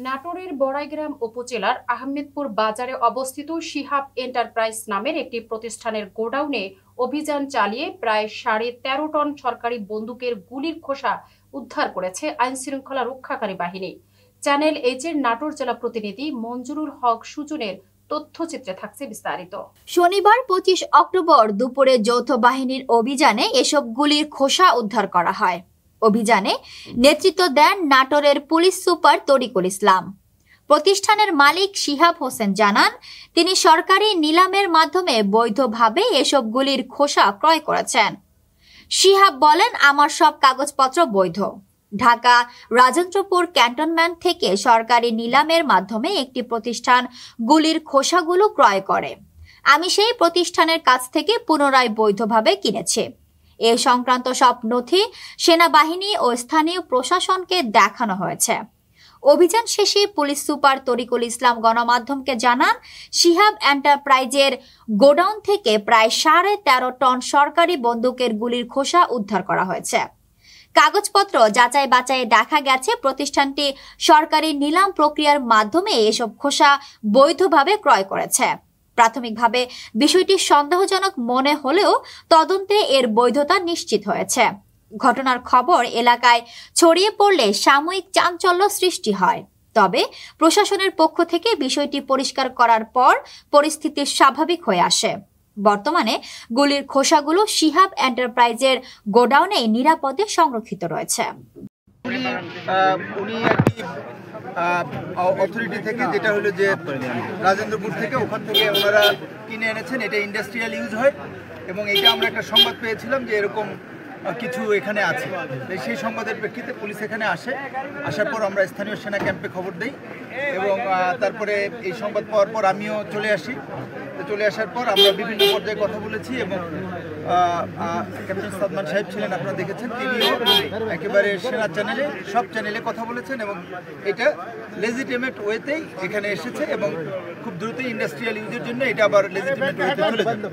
নাটোরের বড়াইগ্রাম উপজেলার আহমেদপুর বাজারে অবস্থিত শিহাব এন্টারপ্রাইজ নামের একটি প্রতিষ্ঠানের গোডাউনে অভিযান চালিয়ে প্রায় 13.5 টন সরকারি বন্দুকের গুলির খোসা উদ্ধার করেছে আইনশৃঙ্খলা রক্ষাকারী বাহিনী। চ্যানেল এইচের নাটোর জেলা প্রতিনিধি মঞ্জুরুল হক সুজনের তথ্যচিত্রে থাকছে বিস্তারিত। শনিবার 25 অক্টোবর দুপুরে যৌথ বাহিনীর অভিযানে এসব গুলির খোসা উদ্ধার করা হয়। অভিযানে নেতৃত্ব দেন নাটোরের পুলিশ সুপার তরিকুল ইসলাম। প্রতিষ্ঠানের মালিক শিহাব হোসেন জানান, তিনি সরকারি নিলামের মাধ্যমে বৈধভাবে এসব গুলির খোসা ক্রয় করেছেন। শিহাব বলেন, আমার সব কাগজপত্র বৈধ। ঢাকা রাজেন্দ্রপুর ক্যান্টনমেন্ট থেকে সরকারি নিলামের মাধ্যমে একটি প্রতিষ্ঠান গুলির খোসাগুলো ক্রয় করে। আমি সেই প্রতিষ্ঠানের কাছ থেকে পুনরায় বৈধভাবে কিনেছি। এ সংক্রান্ত সব নথি সেনাবাহিনী ও স্থানীয় প্রশাসনকে দেখানো হয়েছে। অভিযান শেষে পুলিশ সুপার তরিকুল ইসলাম গণমাধ্যমকে জানান, শিহাব এন্টারপ্রাইজের গোডাউন থেকে প্রায় 13.5 টন সরকারি বন্দুকের গুলির খোসা উদ্ধার করা হয়েছে। কাগজপত্র যাচাই বাছাইয়ে দেখা গেছে, প্রতিষ্ঠানটি সরকারি নিলাম প্রক্রিয়ার মাধ্যমে এসব খোসা বৈধভাবে ক্রয় করেছে। প্রাথমিকভাবে বিষয়টি সন্দেহজনক মনে হলেও তদন্তে এর বৈধতা নিশ্চিত হয়েছে। ঘটনার খবর এলাকায় ছড়িয়ে পড়লে সাময়িক চাঞ্চল্য সৃষ্টি হয়। তবে প্রশাসনের পক্ষ থেকে বিষয়টি পরিষ্কার করার পর পরিস্থিতি স্বাভাবিক হয়ে আসে। বর্তমানে গুলির খোসাগুলো শিহাব এন্টারপ্রাইজের গোডাউনে নিরাপদে সংরক্ষিত রয়েছে। অথরিটি থেকে যেটা হলো যে রাজেন্দ্রপুর থেকে ওখান থেকে ওনারা কিনে এনেছেন, এটা ইন্ডাস্ট্রিয়াল ইউজ হয় এবং এটা আমরা একটা সংবাদ পেয়েছিলাম যে এরকম কিছু এখানে আছে। সেই সংবাদের প্রেক্ষিতে পুলিশ এখানে আসার পর আমরা স্থানীয় সেনা ক্যাম্পে খবর দিই এবং তারপরে এই সংবাদ পাওয়ার পর আমিও চলে আসার পর আমরা বিভিন্ন পর্যায়ে কথা বলেছি এবং ক্যাপ্টেন সাদমান সাহেব ছিলেন, আপনারা দেখেছেন, তিনিও একেবারে সেনা চ্যানেলে সব চ্যানেলে কথা বলেছেন এবং এটা লেজিটিমেট ওয়েতেই এখানে এসেছে এবং খুব দ্রুতই ইন্ডাস্ট্রিয়াল ইউজের জন্য এটা আবার লেজিটিমেট ওয়েতে চলে যাবে।